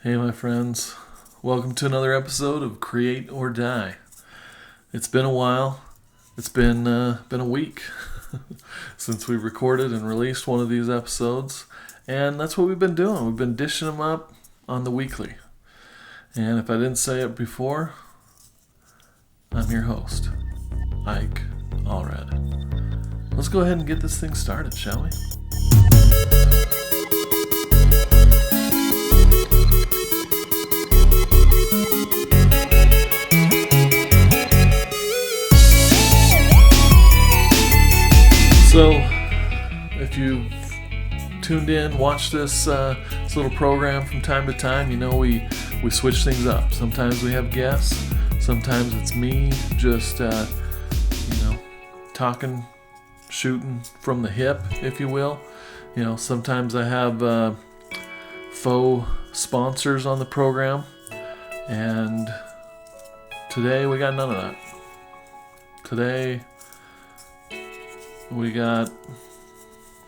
Hey my friends, welcome to another episode of Create or Die. It's been a while. It's been a week since we recorded and released one of these episodes, and that's what we've been doing. We've been dishing them up on the weekly. And if I didn't say it before, I'm your host, Ike Allred. Let's go ahead and get this thing started, shall we? So, if you've tuned in, watched this little program from time to time, you know we switch things up. Sometimes we have guests, sometimes it's me just, talking, shooting from the hip, if you will. You know, sometimes I have faux sponsors on the program, and today we got none of that. Today we got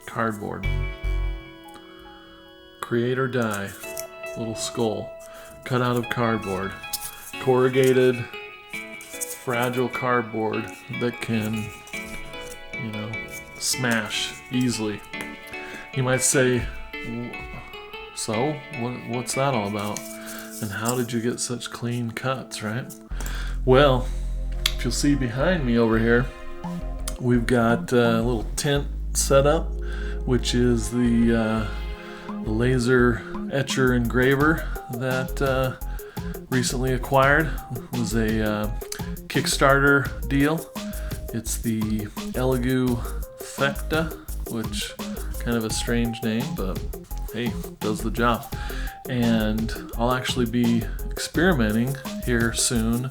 cardboard. Create or Die. Little skull. Cut out of cardboard. Corrugated, fragile cardboard that can, smash easily. You might say, so, what's that all about? And how did you get such clean cuts, right? Well, if you'll see behind me over here, we've got a little tent set up, which is the laser etcher engraver that recently acquired. It was a Kickstarter deal. It's the Elegoo Fecta, which kind of a strange name, but hey, does the job. And I'll actually be experimenting here soon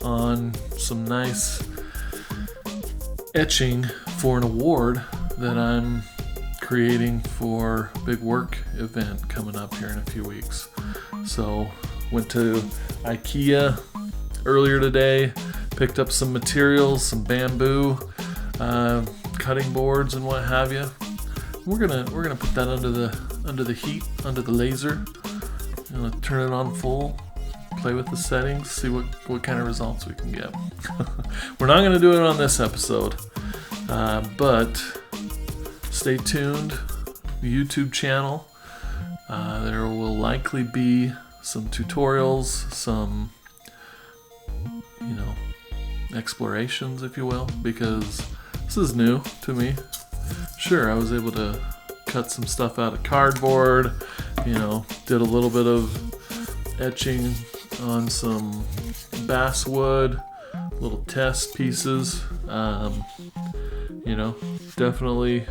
on some nice etching for an award that I'm creating for a big work event coming up here in a few weeks. So went to IKEA earlier today, picked up some materials, some bamboo, cutting boards and what have you. We're gonna put that under the heat, under the laser. I'm gonna turn it on full, play with the settings, see what kind of results we can get. We're not going to do it on this episode, but stay tuned. The YouTube channel, there will likely be some tutorials, some, explorations, if you will, because this is new to me. Sure, I was able to cut some stuff out of cardboard, did a little bit of etching on some basswood, little test pieces, definitely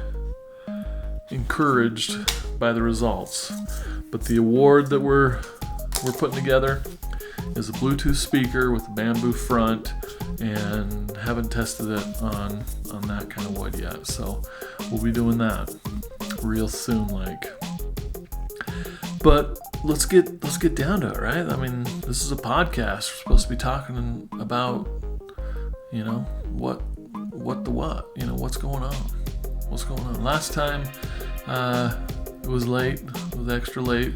encouraged by the results. But the award that we're putting together is a Bluetooth speaker with a bamboo front, and haven't tested it on that kind of wood yet. So we'll be doing that real soon, But let's get down to it, right? I mean, this is a podcast. We're supposed to be talking about, what's going on. What's going on? Last time, it was late. It was extra late.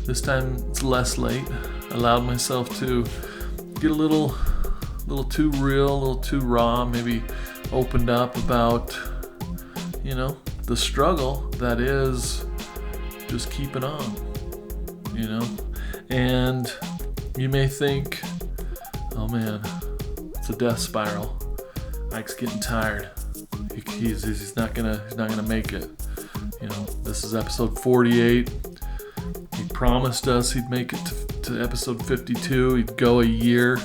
This time it's less late. I allowed myself to get a little too real, a little too raw, maybe opened up about, the struggle that is just keeping on. And you may think, oh man, it's a death spiral. Ike's getting tired. He's not gonna make it. This is episode 48. He promised us he'd make it to episode 52. He'd go a year,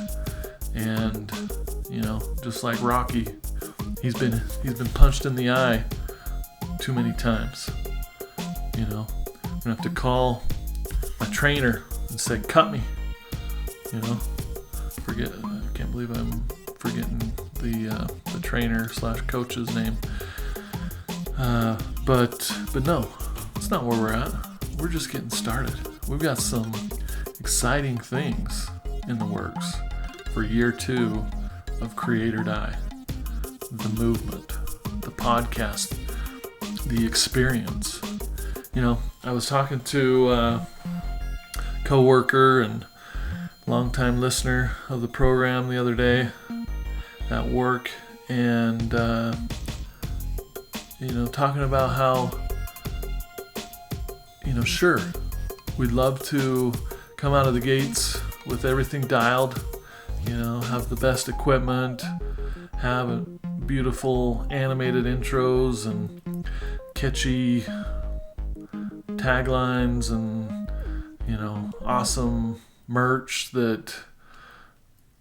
and just like Rocky, he's been punched in the eye too many times. I'm gonna have to call my trainer and say, cut me. I can't believe I'm forgetting the trainer / coach's name. But no, it's not where we're at. We're just getting started. We've got some exciting things in the works for year 2 of Create or Die. The movement, the podcast, the experience. I was talking to coworker and longtime listener of the program the other day at work, and talking about how, sure, we'd love to come out of the gates with everything dialed, have the best equipment, have beautiful animated intros and catchy taglines and, awesome merch that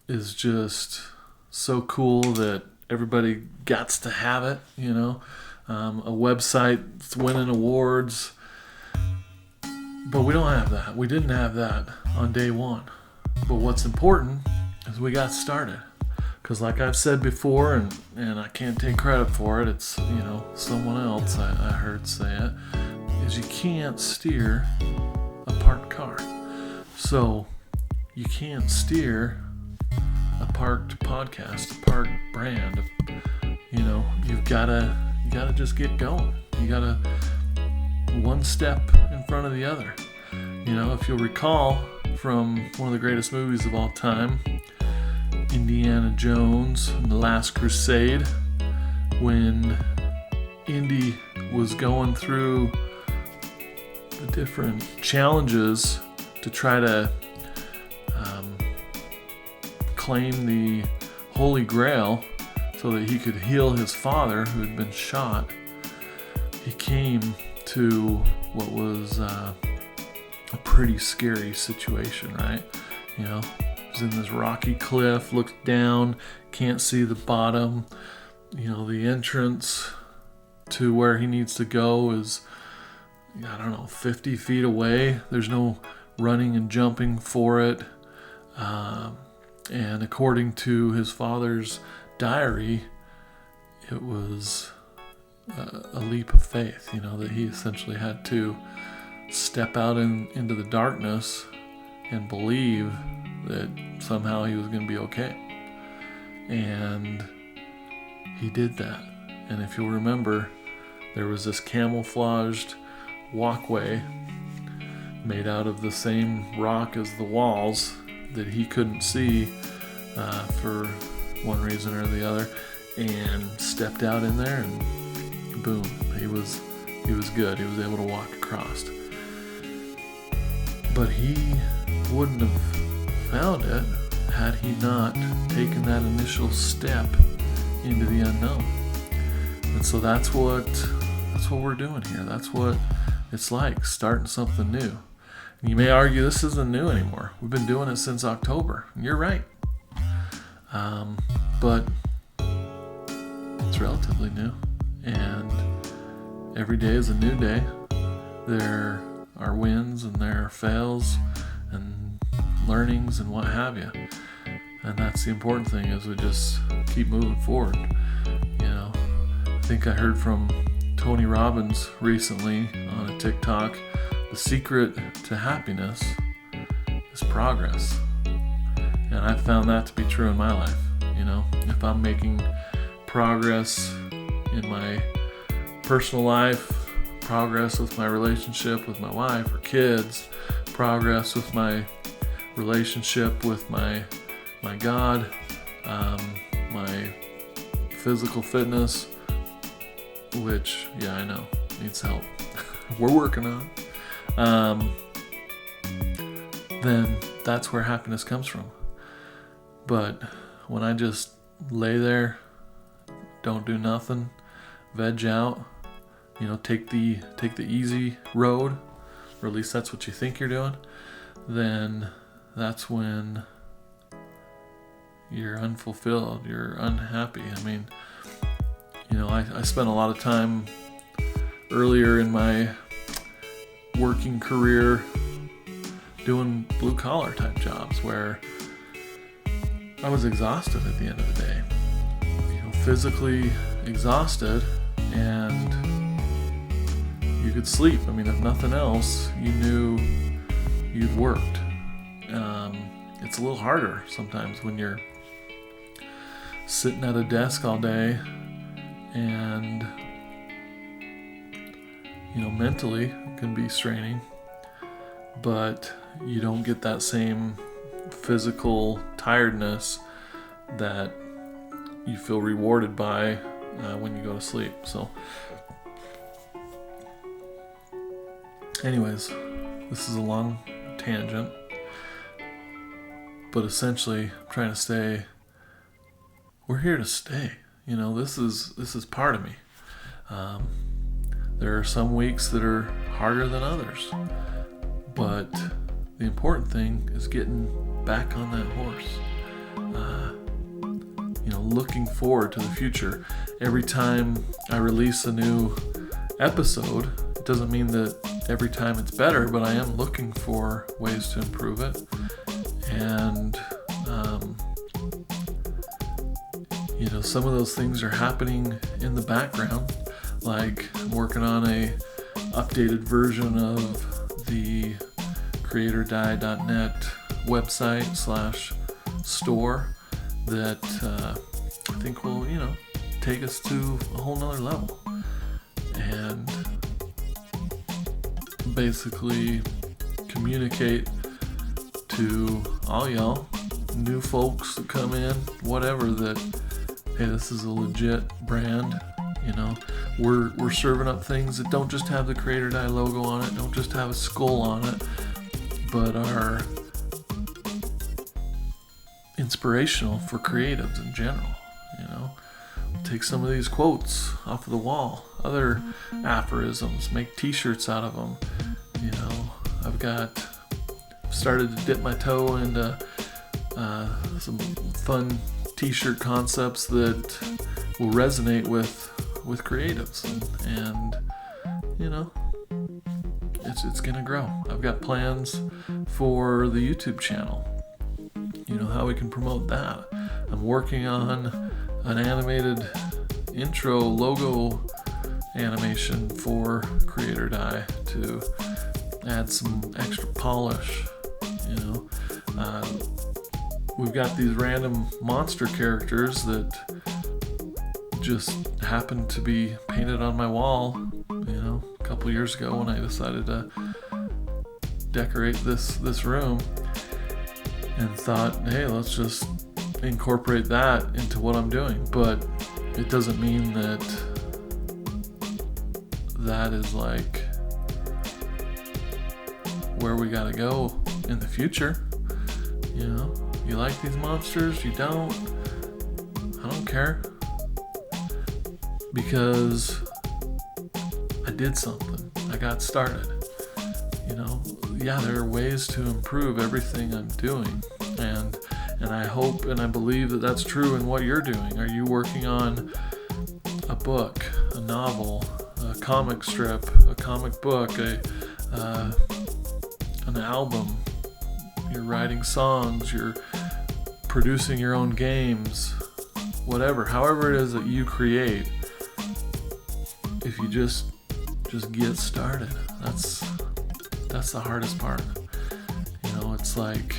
is just so cool that everybody gets to have it, a website that's winning awards. But we don't have that. We didn't have that on day one. But what's important is we got started. Because like I've said before, and I can't take credit for it, it's, someone else I heard say it, is you can't steer a parked car. So you can't steer a parked podcast, a parked brand. You've gotta just get going. You gotta one step in front of the other. If you'll recall from one of the greatest movies of all time, Indiana Jones and the Last Crusade, when Indy was going through the different challenges to try to claim the Holy Grail so that he could heal his father who had been shot, he came to what was a pretty scary situation, right? He was in this rocky cliff, looked down, can't see the bottom. The entrance to where he needs to go is, 50 feet away. There's no running and jumping for it. And according to his father's diary, it was a leap of faith, that he essentially had to step out into the darkness and believe that somehow he was going to be okay. And he did that. And if you'll remember, there was this camouflaged walkway made out of the same rock as the walls that he couldn't see for one reason or the other, and stepped out in there, and boom, he was good. He was able to walk across. But he wouldn't have found it had he not taken that initial step into the unknown. And so that's what we're doing here. That's what it's like, starting something new. And you may argue this isn't new anymore. We've been doing it since October. And you're right. But it's relatively new. And every day is a new day. There are wins and there are fails and learnings and what have you. And that's the important thing, is we just keep moving forward. I think I heard from Tony Robbins recently on a TikTok, the secret to happiness is progress. And I found that to be true in my life. If I'm making progress in my personal life, progress with my relationship with my wife or kids, progress with my relationship with my God, my physical fitness, which, I know, needs help. We're working on it. Then that's where happiness comes from. But when I just lay there, don't do nothing, veg out, take the easy road, or at least that's what you think you're doing, then that's when you're unfulfilled, you're unhappy. I spent a lot of time earlier in my working career doing blue-collar type jobs where I was exhausted at the end of the day. Physically exhausted, and you could sleep. If nothing else, you knew you'd worked. It's a little harder sometimes when you're sitting at a desk all day and, mentally it can be straining. but you don't get that same physical tiredness that you feel rewarded by when you go to sleep. So anyways, this is a long tangent, but essentially I'm trying to say we're here to stay. This is part of me. There are some weeks that are harder than others, but the important thing is getting back on that horse. Looking forward to the future. Every time I release a new episode, it doesn't mean that every time it's better, but I am looking for ways to improve it. And some of those things are happening in the background. Like I'm working on a updated version of the CRE8.net website /store that I think will, take us to a whole nother level. And basically communicate to all y'all, new folks that come in, whatever, that, hey, this is a legit brand. We're serving up things that don't just have the CRE8 logo on it, don't just have a skull on it, but are inspirational for creatives in general. Take some of these quotes off of the wall, other aphorisms, make t-shirts out of them. I've started to dip my toe into some fun t-shirt concepts that will resonate with creatives, and it's gonna grow. I've got plans for the YouTube channel, how we can promote that. I'm working on an animated intro logo animation for CRE8 to add some extra polish. We've got these random monster characters that just happened to be painted on my wall, a couple years ago when I decided to decorate this room, and thought, hey, let's just incorporate that into what I'm doing. But it doesn't mean that is like where we gotta go in the future. You like these monsters, you don't, I don't care, because I did something. I got started. There are ways to improve everything I'm doing, and I hope and I believe that that's true in what you're doing. Are you working on a book, a novel, a comic strip, a comic book, an album? You're writing songs, you're producing your own games, however it is that you create. If you just get started, that's the hardest part. It's like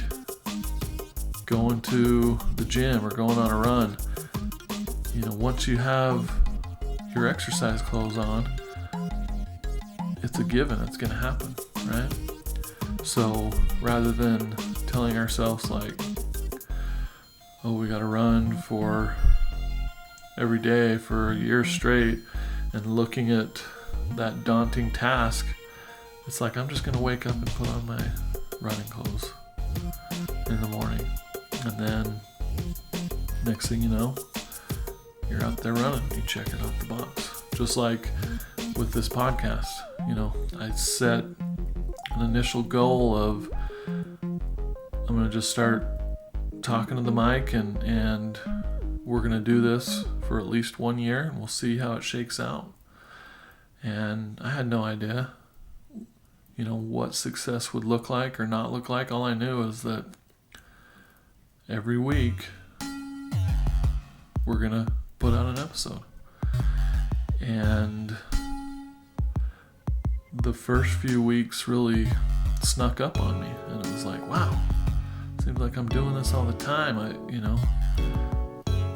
going to the gym or going on a run. Once you have your exercise clothes on, it's a given, it's going to happen, right? So rather than telling ourselves like, oh, we got to run for every day for a year straight, and looking at that daunting task, it's like, I'm just going to wake up and put on my running clothes in the morning. And then next thing you know, you're out there running. You check it off the box. Just like with this podcast, I set an initial goal of, I'm going to just start talking to the mic, and we're going to do this for at least 1 year, and we'll see how it shakes out. And I had no idea, what success would look like or not look like. All I knew is that every week we're going to put out an episode. And the first few weeks really snuck up on me, and it was like, wow, seems like I'm doing this all the time.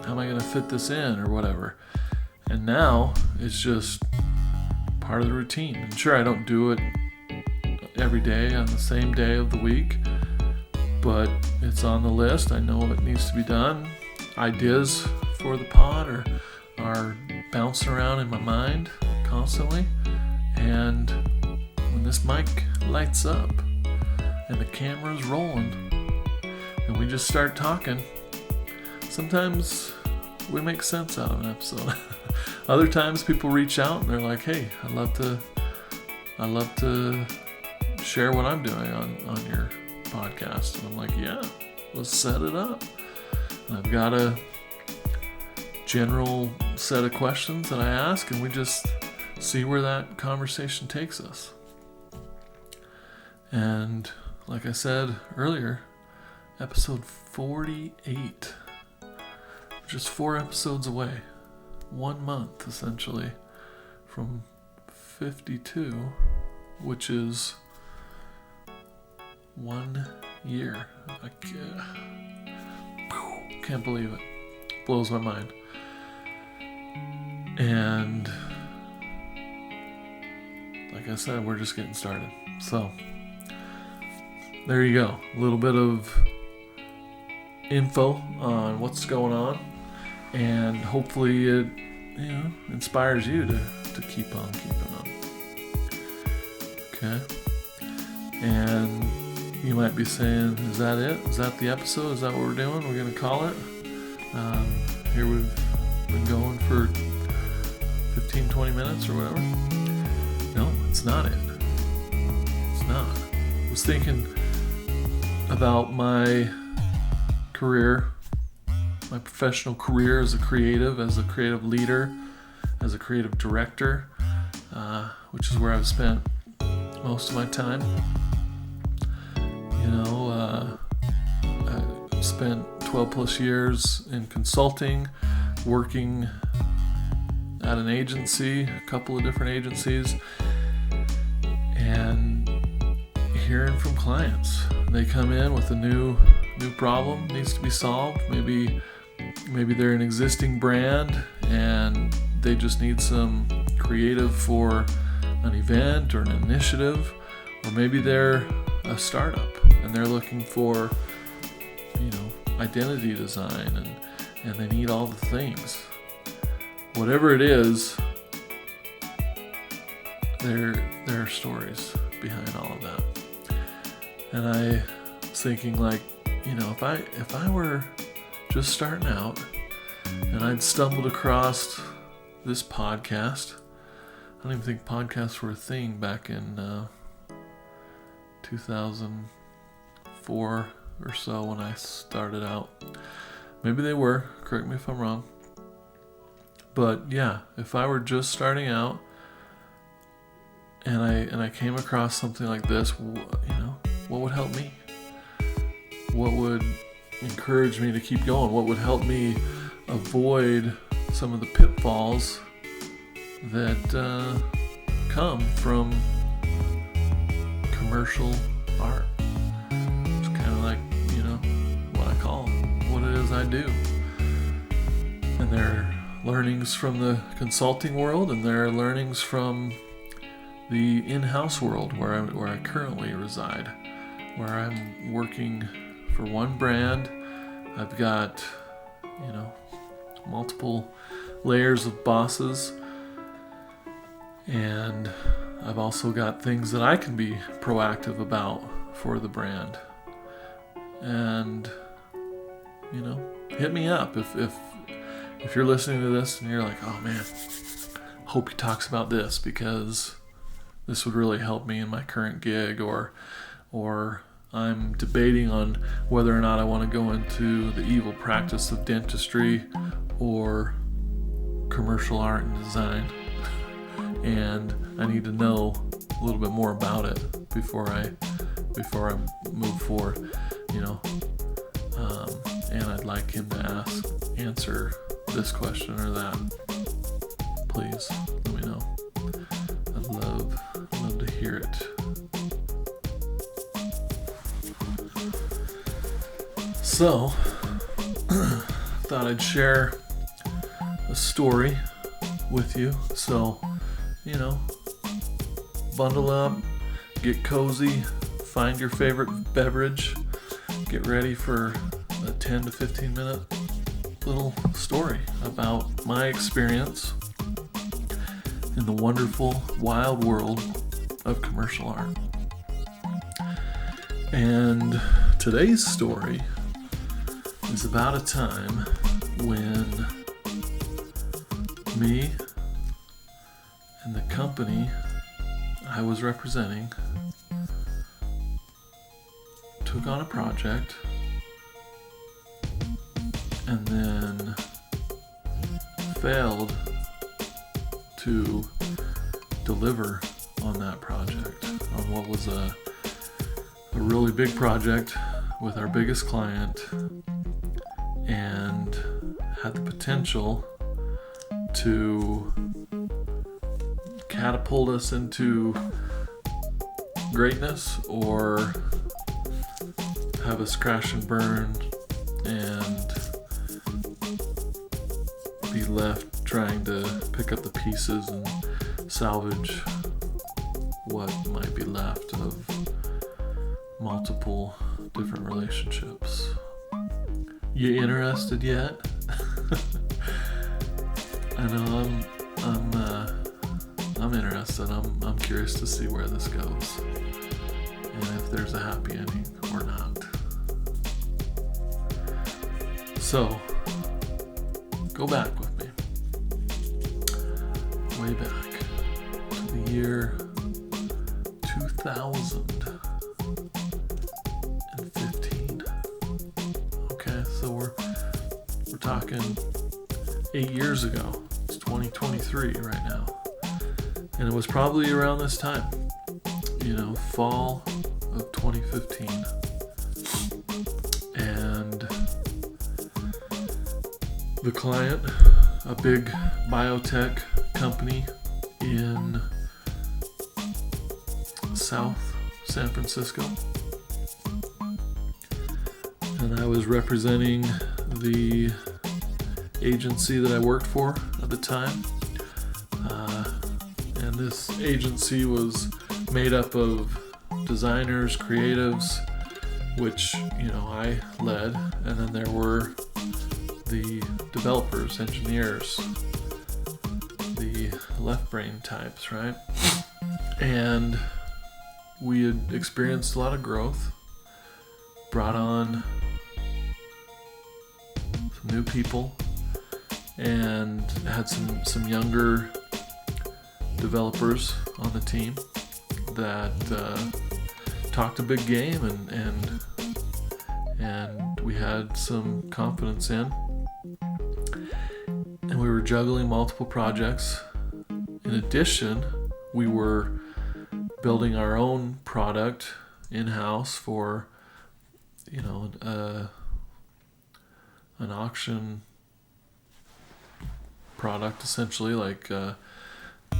How am I going to fit this in or whatever? And now it's just part of the routine. And sure, I don't do it every day on the same day of the week, but it's on the list. I know it needs to be done. Ideas for the pod are bouncing around in my mind constantly, and when this mic lights up and the camera's rolling and we just start talking, sometimes we make sense out of an episode. Other times people reach out and they're like, hey, I'd love to share what I'm doing on your podcast. And I'm like, yeah, let's set it up. And I've got a general set of questions that I ask, and we just see where that conversation takes us. And like I said earlier, episode 48, just 4 episodes away, 1 month essentially from 52, which is 1 year. I can't believe it. Blows my mind. And like I said, we're just getting started. So there you go. A little bit of info on what's going on, and hopefully it inspires you to keep on keeping on. Okay. And you might be saying, is that it? Is that the episode? Is that what we're doing? We're going to call it? Here we've been going for 15, 20 minutes or whatever. No, it's not it. It's not. I was thinking about my career, my professional career as a creative leader, as a creative director, which is where I've spent most of my time. I spent 12 plus years in consulting, working at an agency, a couple of different agencies, and hearing from clients. They come in with a new problem needs to be solved. Maybe they're an existing brand and they just need some creative for an event or an initiative, or maybe they're a startup and they're looking for identity design and they need all the things. Whatever it is, there are stories behind all of that. And I was thinking, like, if I were just starting out and I'd stumbled across this podcast. I don't even think podcasts were a thing back in 2004 or so when I started out. Maybe they were, correct me if I'm wrong. But yeah, if I were just starting out and I came across something like this, what would help me? What would encourage me to keep going? What would help me avoid some of the pitfalls that come from commercial art? It's kind of like, what I call what it is I do. And there are learnings from the consulting world, and there are learnings from the in-house world where I currently reside, where I'm working for one brand. I've got, multiple layers of bosses, and I've also got things that I can be proactive about for the brand. And, hit me up if you're listening to this and you're like, oh man, hope he talks about this because this would really help me in my current gig, or I'm debating on whether or not I want to go into the evil practice of dentistry or commercial art and design, and I need to know a little bit more about it before I move forward, and I'd like him to answer this question or that. Please let me know. I'd love to hear it. So, thought I'd share a story with you. So, bundle up, get cozy, find your favorite beverage, get ready for a 10 to 15 minute little story about my experience in the wonderful, wild world of commercial art. And today's story is about a time when me and the company I was representing took on a project and then failed to deliver on that project, on what was a really big project with our biggest client, and had the potential to catapult us into greatness or have us crash and burn and be left trying to pick up the pieces and salvage what might be left of multiple different relationships. You interested yet? I know I'm interested. I'm curious to see where this goes and if there's a happy ending or not. So, go back with me, way back to the year 2015. Okay, so we're talking 8 years ago. It's 2023 right now, and it was probably around this time, fall of 2015, and the client, a big biotech company in South San Francisco, and I was representing the agency that I worked for at the time, and this agency was made up of designers, creatives, which I led, and then there were the developers, engineers, the left brain types, right? And we had experienced a lot of growth, brought on some new people, and had some younger developers on the team that talked a big game and we had some confidence in. And we were juggling multiple projects. In addition, we were building our own product in-house for, an auction product, essentially,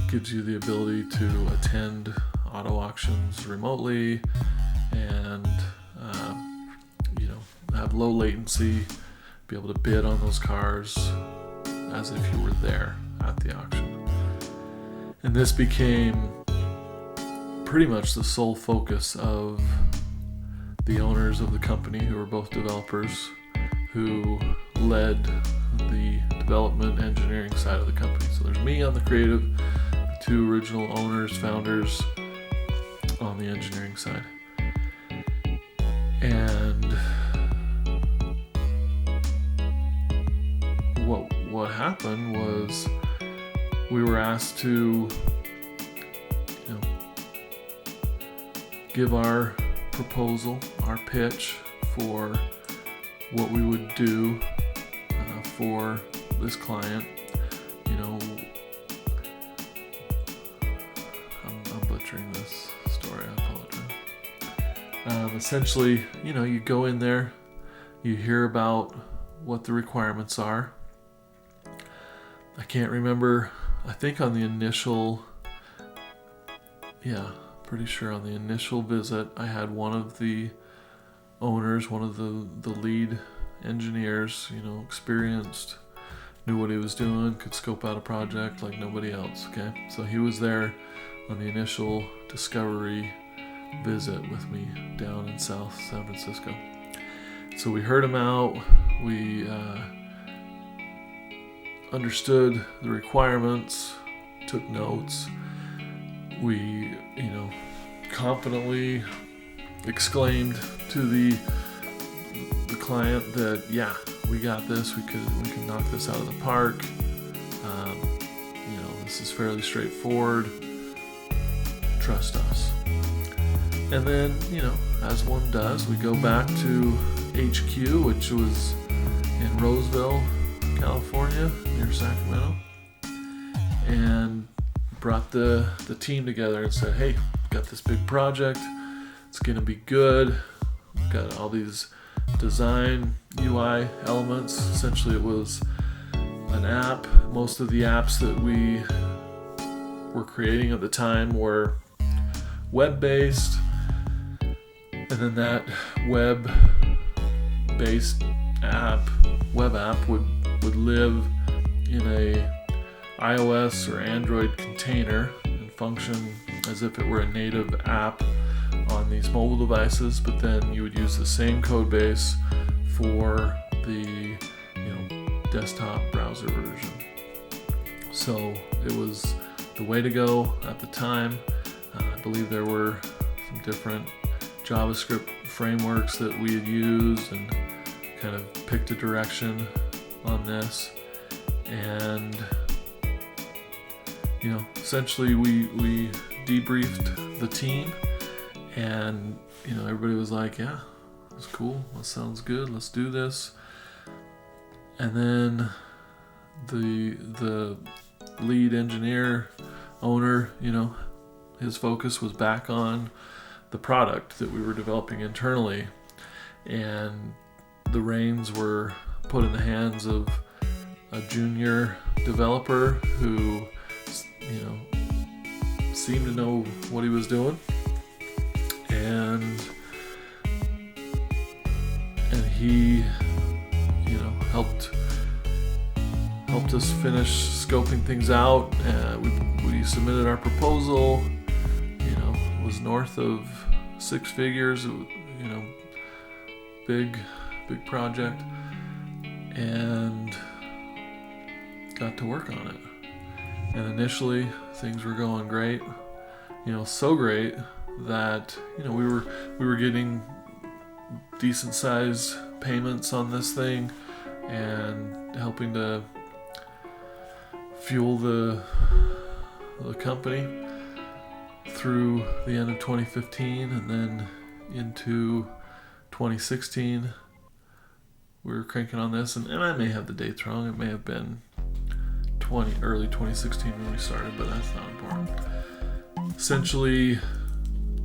gives you the ability to attend auto auctions remotely and, have low latency, be able to bid on those cars as if you were there at the auction. And this became pretty much the sole focus of the owners of the company, who were both developers, who led the development engineering side of the company. So there's me on the creative, the two original owners, founders on the engineering side. And what happened was we were asked to give our proposal, our pitch for what we would do for this client. I'm butchering this story, I apologize. Essentially, you go in there, you hear about what the requirements are. I can't remember, I think on the initial, pretty sure on the initial visit, I had one of the owners, one of the lead engineers, experienced, knew what he was doing, could scope out a project like nobody else, okay? So he was there on the initial discovery visit with me down in South San Francisco. So we heard him out. We understood the requirements, took notes. We, confidently exclaimed to the client that, yeah, we got this. We can knock this out of the park. This is fairly straightforward. Trust us. And then, as one does, we go back to HQ, which was in Roseville, California, near Sacramento, and brought the team together and said, hey, got this big project. It's going to be good. We've got all these design UI elements. Essentially, it was an app. Most of the apps that we were creating at the time were web-based, and then that web-based web app would live in a iOS or Android container and function as if it were a native app on these mobile devices, but then you would use the same code base for the desktop browser version. So it was the way to go at the time. I believe there were some different JavaScript frameworks that we had used and kind of picked a direction on this. And essentially we debriefed the team, and everybody was like, yeah, that's cool, that sounds good, let's do this. And then the lead engineer owner, his focus was back on the product that we were developing internally, and the reins were put in the hands of a junior developer who seemed to know what he was doing, and he helped us finish scoping things out. We submitted our proposal. It was north of 6 figures. Big project, and got to work on it. And initially things were going great. So great that we were getting decent sized payments on this thing and helping to fuel the company through the end of 2015, and then into 2016 we were cranking on this, and I may have the dates wrong. It may have been early 2016 when we started, but that's not important. Essentially,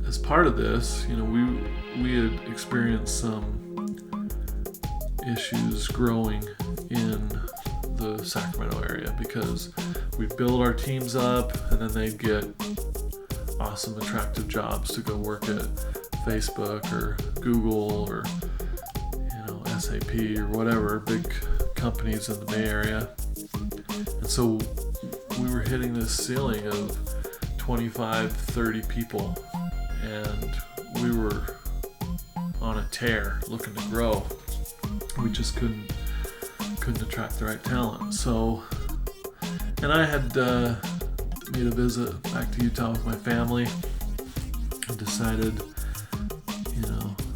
as part of this, we had experienced some issues growing in the Sacramento area because we'd build our teams up, and then they'd get awesome, attractive jobs to go work at Facebook or Google or SAP or whatever, big companies in the Bay Area. And so we were hitting this ceiling of 25, 30 people, and we were on a tear looking to grow. We just couldn't attract the right talent. So, and I had made a visit back to Utah with my family and decided,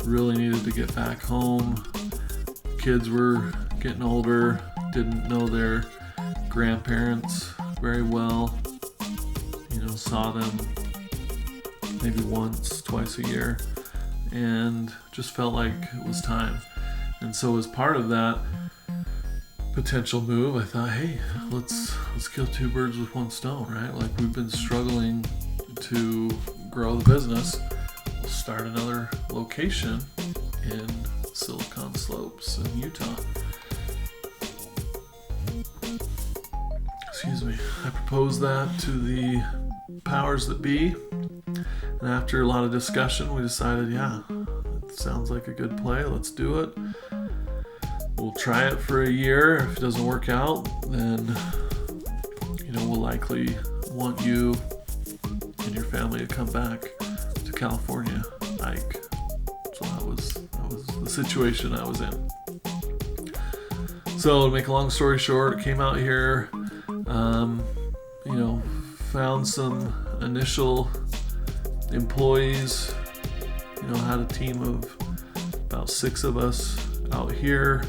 really needed to get back home. Kids were getting older, didn't know their grandparents very well, saw them maybe once, twice a year, and just felt like it was time. And so as part of that potential move, I thought, hey, let's kill two birds with one stone, right? Like, we've been struggling to grow the business. We'll start another location in Silicon Slopes in Utah. Excuse me. I proposed that to the powers that be, and after a lot of discussion, we decided, yeah, it sounds like a good play. Let's do it. We'll try it for a year. If it doesn't work out, then we'll likely want you and your family to come back to California, Ike. So that was the situation I was in. So to make a long story short, came out here, found some initial employees, had a team of about 6 of us out here.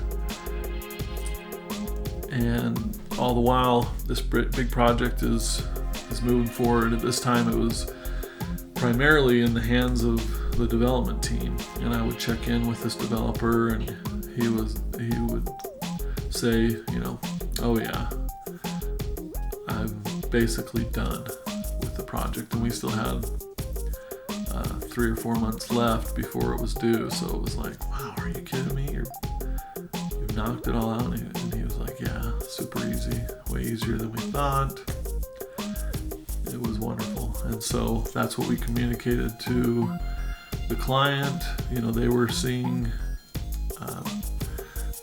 And all the while, this big project is moving forward. At this time, it was primarily in the hands of the development team, and I would check in with this developer, and he would say, oh yeah, I'm basically done with the project, and we still had 3 or 4 months left before it was due. So it was like, wow, are you kidding me? You've knocked it all out. And he was like, yeah, super easy, way easier than we thought. It was wonderful. And so that's what we communicated to the client. They were seeing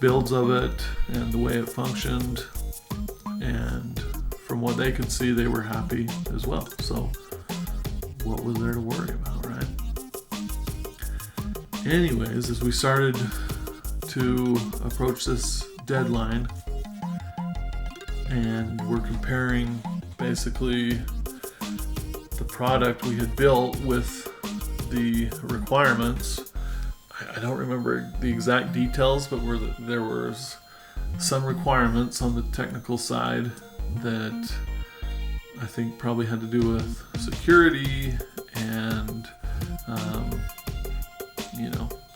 builds of it and the way it functioned, and from what they could see, they were happy as well. So what was there to worry about, right? Anyways, as we started to approach this deadline, and we're comparing basically the product we had built with the requirements. I don't remember the exact details, but there was some requirements on the technical side that I think probably had to do with security and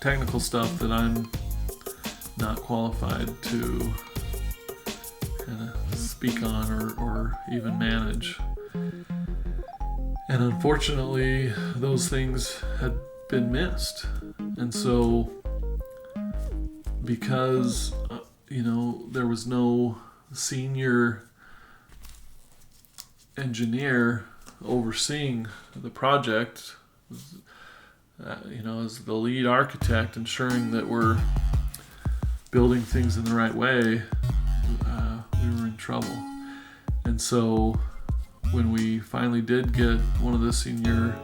technical stuff that I'm not qualified to kind of speak on or even manage. And unfortunately, those things had been missed. And so, because, there was no senior engineer overseeing the project, as the lead architect, ensuring that we're building things in the right way, we were in trouble. And so, when we finally did get one of the senior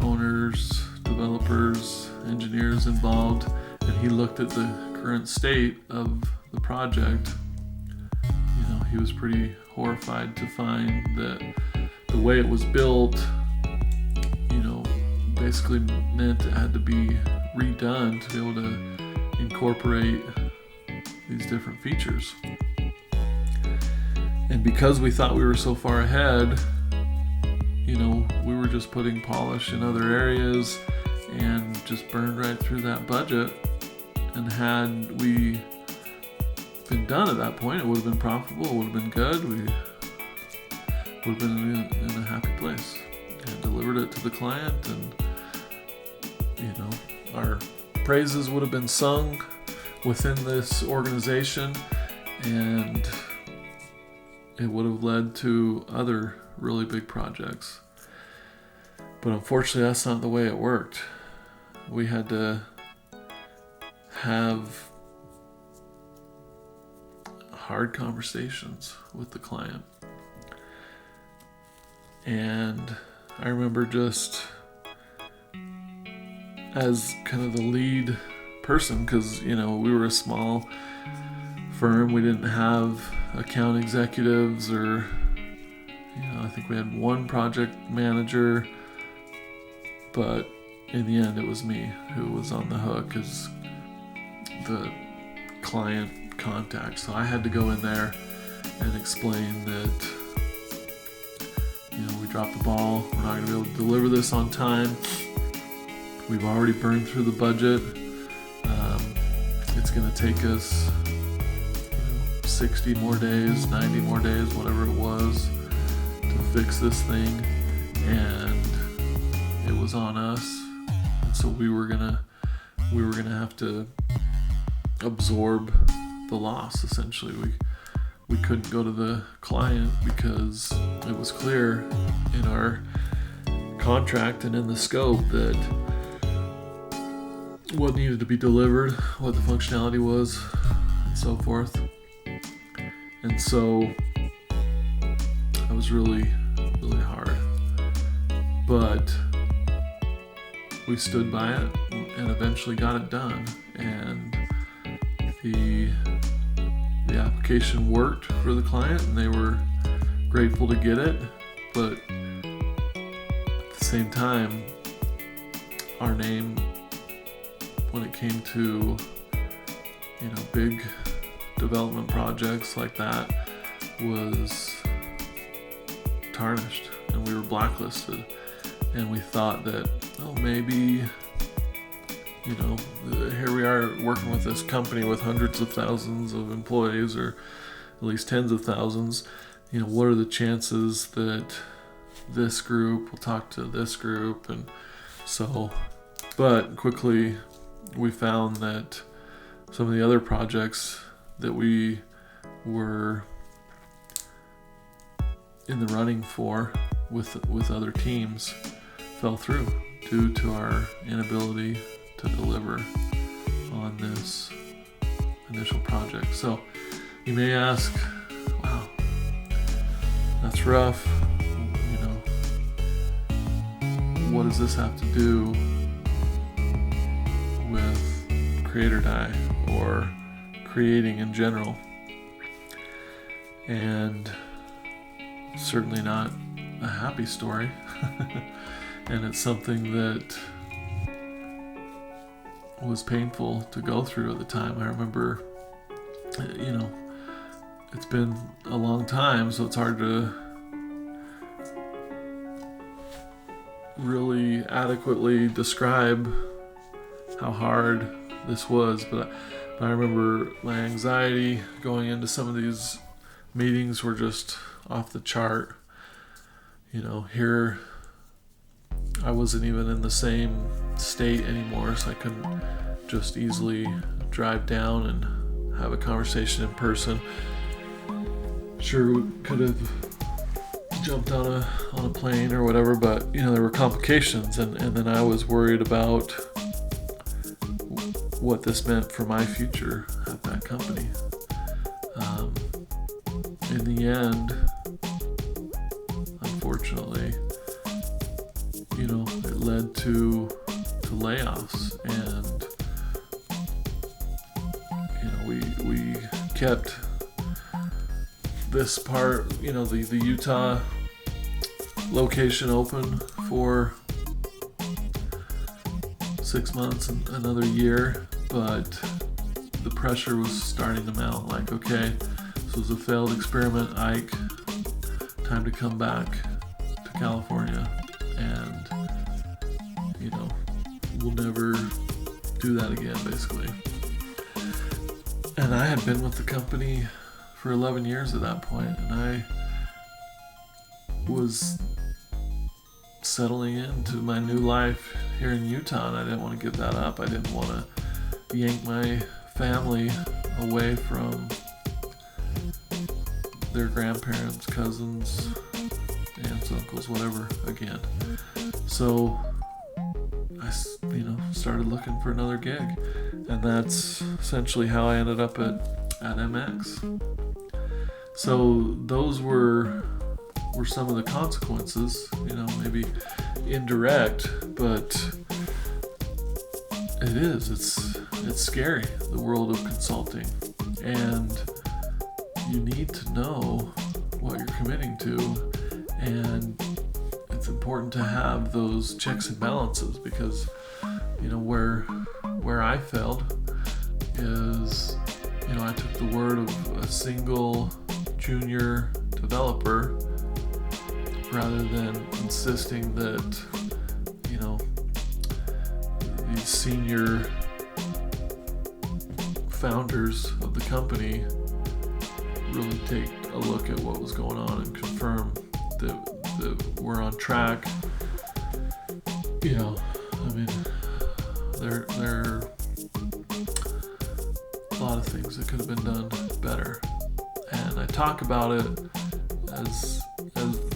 owners, developers, engineers involved, and he looked at the current state of the project, he was pretty horrified to find that the way it was built, basically meant it had to be redone to be able to incorporate these different features. And because we thought we were so far ahead, we were just putting polish in other areas and just burned right through that budget. And had we been done at that point, it would have been profitable, it would have been good, we would have been in a happy place and delivered it to the client, and our praises would have been sung within this organization, and it would have led to other really big projects. But unfortunately, that's not the way it worked. We had to have hard conversations with the client. And I remember, just as kind of the lead person, because we were a small firm, we didn't have account executives, or I think we had one project manager, but in the end it was me who was on the hook as the client contact. So I had to go in there and explain that we dropped the ball, we're not going to be able to deliver this on time, we've already burned through the budget, it's going to take us 60 more days, 90 more days, whatever it was, to fix this thing, and it was on us. And so we were gonna have to absorb the loss. Essentially, we couldn't go to the client because it was clear in our contract and in the scope that what needed to be delivered, what the functionality was, and so forth. And so that was really, really hard. But we stood by it and eventually got it done. And the application worked for the client, and they were grateful to get it. But at the same time, our name, when it came to, big development projects like that, was tarnished, and we were blacklisted. And we thought that, maybe, here we are working with this company with hundreds of thousands of employees, or at least tens of thousands. What are the chances that this group will talk to this group? And so, but quickly we found that some of the other projects that we were in the running for with other teams fell through due to our inability to deliver on this initial project. So you may ask, wow, that's rough. What does this have to do with Create or Die or creating in general? And certainly not a happy story. And it's something that was painful to go through at the time. I remember, it's been a long time, so it's hard to really adequately describe how hard this was. But I remember my anxiety going into some of these meetings were just off the chart. Here I wasn't even in the same state anymore, so I couldn't just easily drive down and have a conversation in person. Sure, we could have jumped on a plane or whatever, but there were complications, and then I was worried about what this meant for my future at that company. In the end, unfortunately, it led to layoffs, and we kept this part, the Utah location open for 6 months and another year, but the pressure was starting to mount. Like, okay, this was a failed experiment, Ike. Time to come back to California, and we'll never do that again, basically. And I had been with the company for 11 years at that point, and I was settling into my new life here in Utah, and I didn't want to give that up. I didn't want to yank my family away from their grandparents, cousins, aunts, uncles, whatever, again. So I, started looking for another gig, and that's essentially how I ended up at MX. So those were some of the consequences, maybe indirect, but it's scary, the world of consulting, and you need to know what you're committing to, and it's important to have those checks and balances, because where I failed is I took the word of a single junior developer rather than insisting that these senior founders of the company really take a look at what was going on and confirm that we're on track. There are a lot of things that could have been done better, and I talk about it as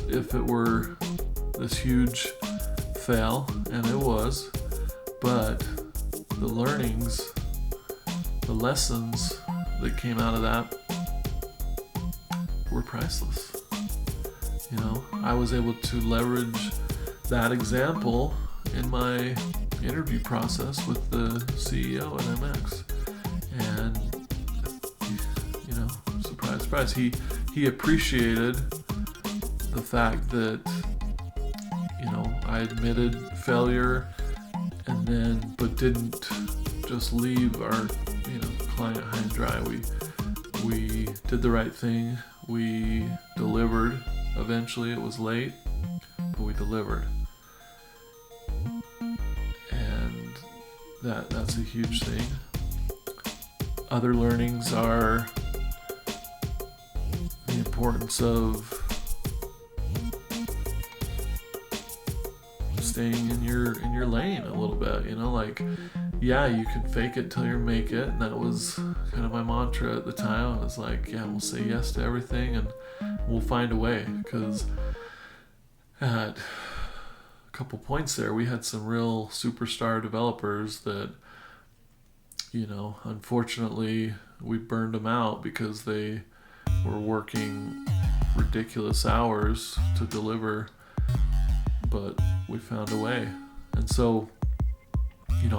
if it were this huge fail, and it was, but the learnings, the lessons that came out of that were priceless. I was able to leverage that example in my interview process with the CEO at MX, and surprise, surprise, he appreciated the fact that I admitted failure, but didn't just leave our client high and dry. We did the right thing. We delivered. Eventually, it was late, but we delivered. And that's a huge thing. Other learnings are the importance of staying in your lane a little bit. You can fake it till you make it, and that was kind of my mantra at the time. I was like, we'll say yes to everything and we'll find a way, because at a couple points there we had some real superstar developers that unfortunately we burned them out because they were working ridiculous hours to deliver, but we found a way. And so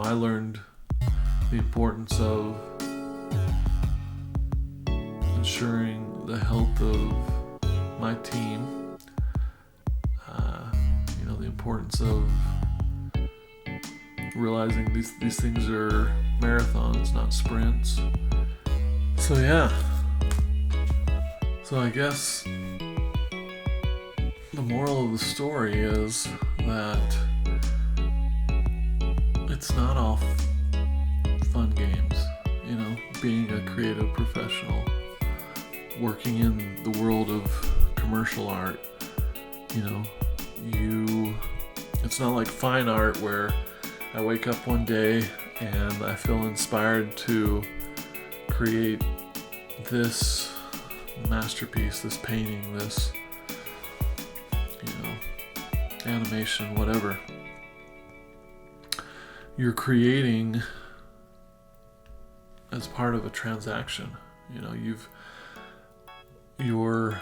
I learned the importance of ensuring the health of my team, the importance of realizing these things are marathons, not sprints. So I guess the moral of the story is that it's not all fun games, being a creative professional, working in the world of commercial art. It's not like fine art where I wake up one day and I feel inspired to create this masterpiece, this painting, this animation, whatever. You're creating as part of a transaction. You're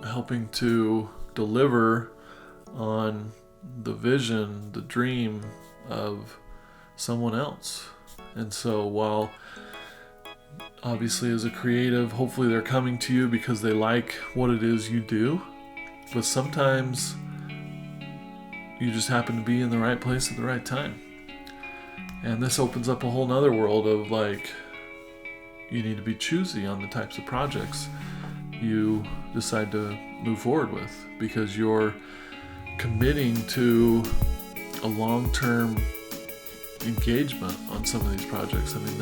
helping to deliver on the vision, the dream of someone else. And so while obviously as a creative, hopefully they're coming to you because they like what it is you do, but sometimes you just happen to be in the right place at the right time. And this opens up a whole nother world of you need to be choosy on the types of projects you decide to move forward with, because you're committing to a long-term engagement on some of these projects. I think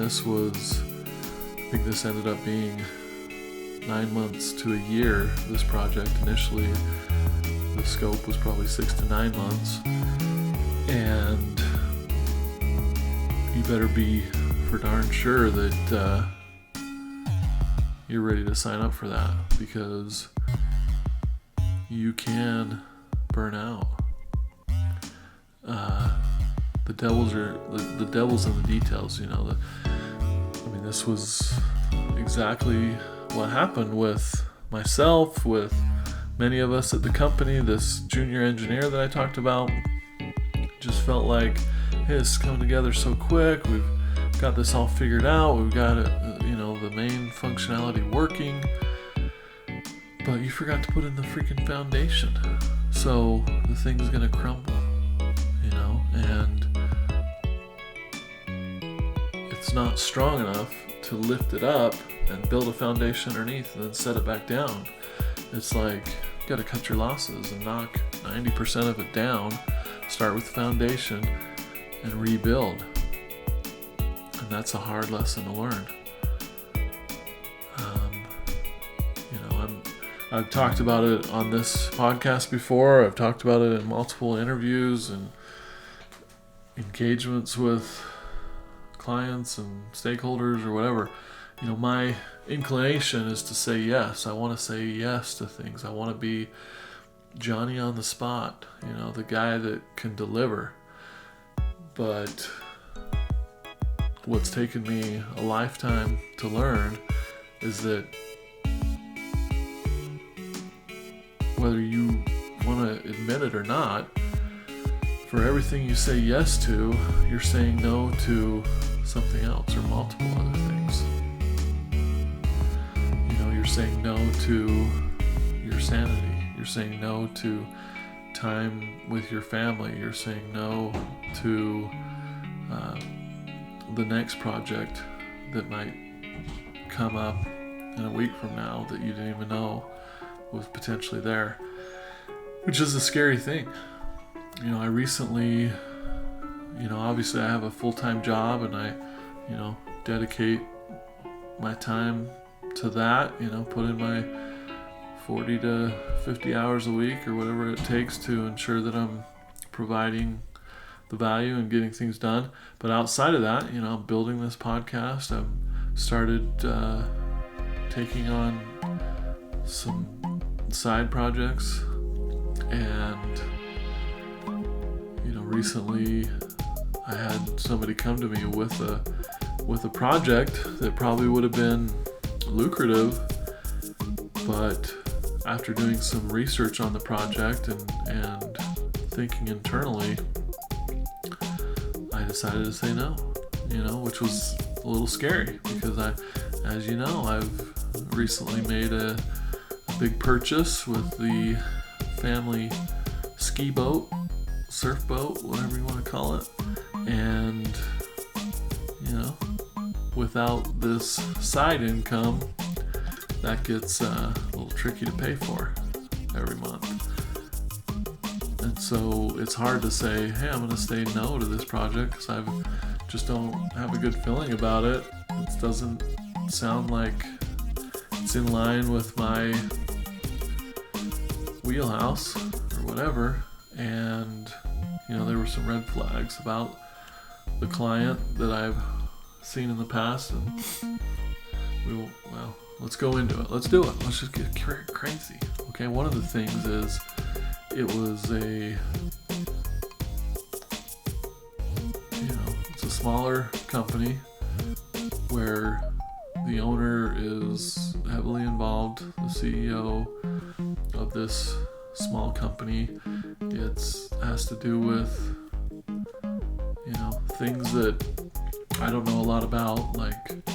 this ended up being 9 months to a year, this project. Initially, the scope was probably 6 to 9 months. And you better be for darn sure that you're ready to sign up for that, because you can burn out. The devil's in the details. This was exactly what happened with myself, with many of us at the company. This junior engineer that I talked about just felt like, hey, this is coming together so quick. We've got this all figured out. We've got it, the main functionality working, but you forgot to put in the freaking foundation. So the thing's gonna crumble, and it's not strong enough to lift it up and build a foundation underneath and then set it back down. It's like you gotta cut your losses and knock 90% of it down, start with the foundation and rebuild. And that's a hard lesson to learn. I've talked about it on this podcast before. I've talked about it in multiple interviews and engagements with clients and stakeholders or whatever. My inclination is to say yes. I want to say yes to things. I want to be Johnny on the spot, the guy that can deliver. But what's taken me a lifetime to learn is that whether you want to admit it or not, for everything you say yes to, you're saying no to something else or multiple other things. You're saying no to your sanity. You're saying no to time with your family. You're saying no to the next project that might come up in a week from now that you didn't even know was potentially there, which is a scary thing. I recently, obviously I have a full-time job and I, dedicate my time to that, put in my 40 to 50 hours a week or whatever it takes to ensure that I'm providing the value and getting things done. But outside of that, I'm building this podcast. I've started taking on some side projects, and recently I had somebody come to me with a project that probably would have been lucrative, but after doing some research on the project and thinking internally, I decided to say no, which was a little scary because as you know, I've recently made a big purchase with the family ski boat, surf boat, whatever you want to call it. And, without this side income, that gets a little tricky to pay for every month. And so it's hard to say, hey, I'm going to say no to this project because I just don't have a good feeling about it. It doesn't sound like it's in line with my wheelhouse or whatever. And, there were some red flags about the client that I've seen in the past. And let's go into it. Let's do it. Let's just get crazy. Okay, one of the things is it was it's a smaller company where the owner is heavily involved, the CEO of this small company. It has to do with, things that I don't know a lot about, like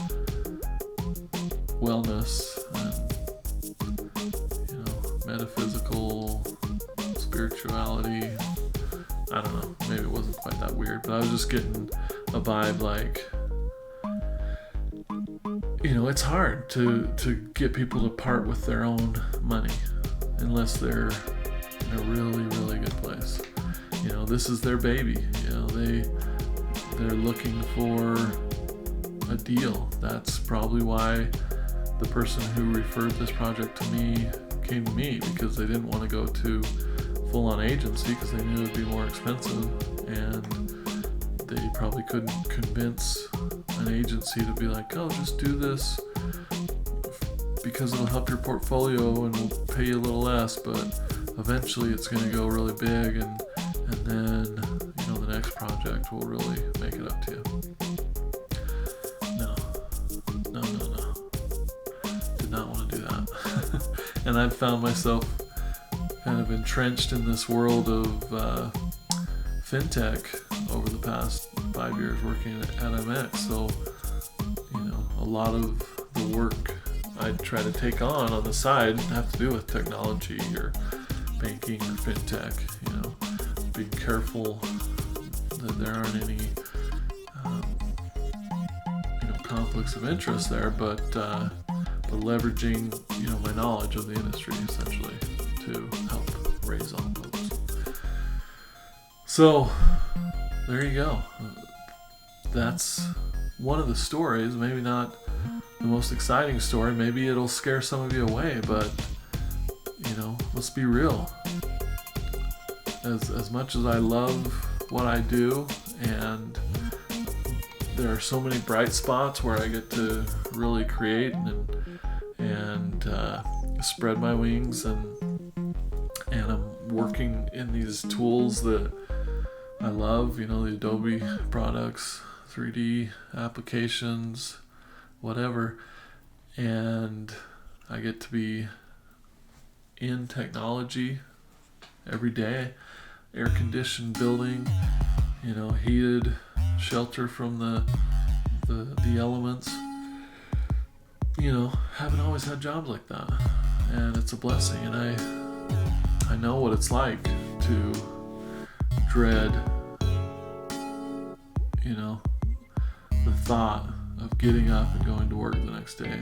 wellness and, metaphysical, spirituality. I don't know, maybe it wasn't quite that weird, but I was just getting a vibe like, it's hard to get people to part with their own money unless they're in a really, really good place. This is their baby. They're looking for a deal. That's probably why the person who referred this project to me came to me, because they didn't want to go to full-on agency because they knew it would be more expensive, and they probably couldn't convince an agency to be like, oh, just do this because it'll help your portfolio and we'll pay you a little less, but eventually it's going to go really big, and then the next project will really make it up to you. No. Did not want to do that. And I've found myself kind of entrenched in this world of fintech over the past 5 years working at MX. So, a lot of the work I try to take on the side have to do with technology or banking or fintech. Being careful that there aren't any conflicts of interest there, but leveraging my knowledge of the industry essentially to help raise all boats. So there you go. That's one of the stories. Maybe not the most exciting story. Maybe it'll scare some of you away, but let's be real. As much as I love what I do, and there are so many bright spots where I get to really create and spread my wings, and I'm working in these tools that I love, the Adobe products, 3D applications, whatever, and I get to be in technology every day, air-conditioned building, heated shelter from the elements. Haven't always had jobs like that, and it's a blessing. And I know what it's like to dread, the thought of getting up and going to work the next day,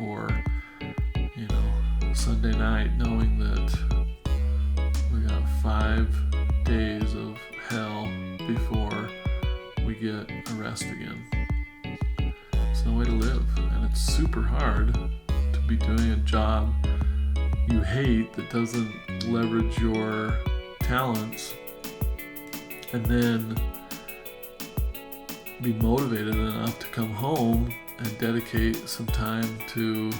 or Sunday night knowing that we got 5 days of hell before we get a rest again. It's no way to live, and it's super hard to be doing a job you hate that doesn't leverage your talents, and then be motivated enough to come home and dedicate some time to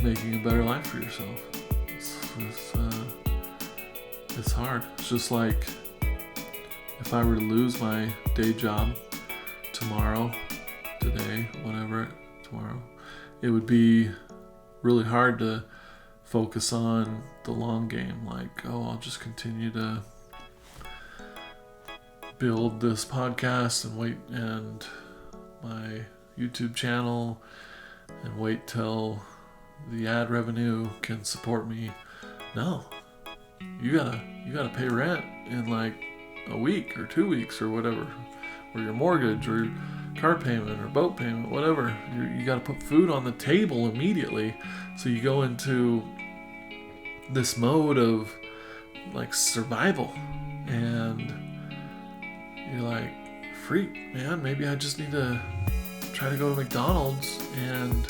making a better life for yourself. It's hard. It's just like if I were to lose my day job tomorrow, today, whatever, tomorrow, it would be really hard to focus on the long game. Like, I'll just continue to build this podcast and my YouTube channel and wait till the ad revenue can support me. No, you gotta pay rent in like a week or 2 weeks or whatever, or your mortgage or car payment or boat payment, whatever. You gotta put food on the table immediately. So you go into this mode of like survival, and you're like, freak, man, maybe I just need to try to go to McDonald's and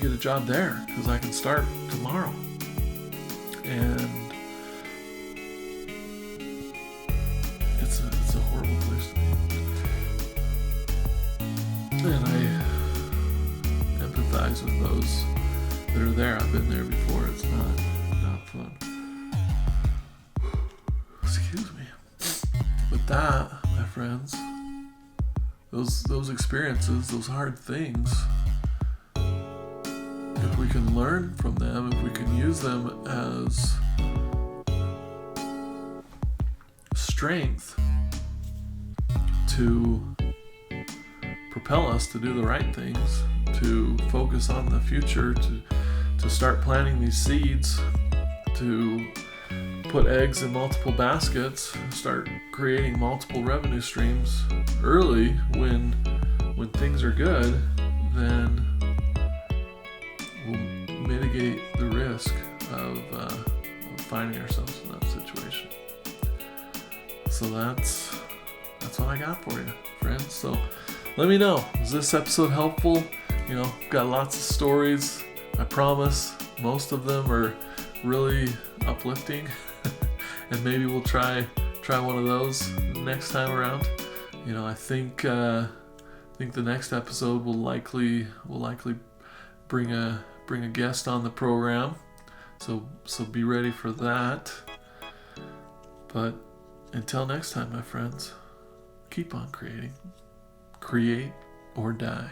get a job there because I can start tomorrow. And it's a horrible place to be. And I empathize with those that are there. I've been there before. It's not fun. Excuse me. But that, my friends, those experiences, those hard things, if we can learn from them, if we can use them as strength to propel us to do the right things, to focus on the future, to start planting these seeds, to put eggs in multiple baskets, start creating multiple revenue streams early when things are good, then we'll mitigate the risk of finding ourselves in that situation. So that's what I got for you, friends. So let me know, is this episode helpful? Got lots of stories. I promise most of them are really uplifting. And maybe we'll try one of those next time around. I think the next episode will likely bring a guest on the program. So be ready for that. But until next time, my friends, keep on creating. Create or die.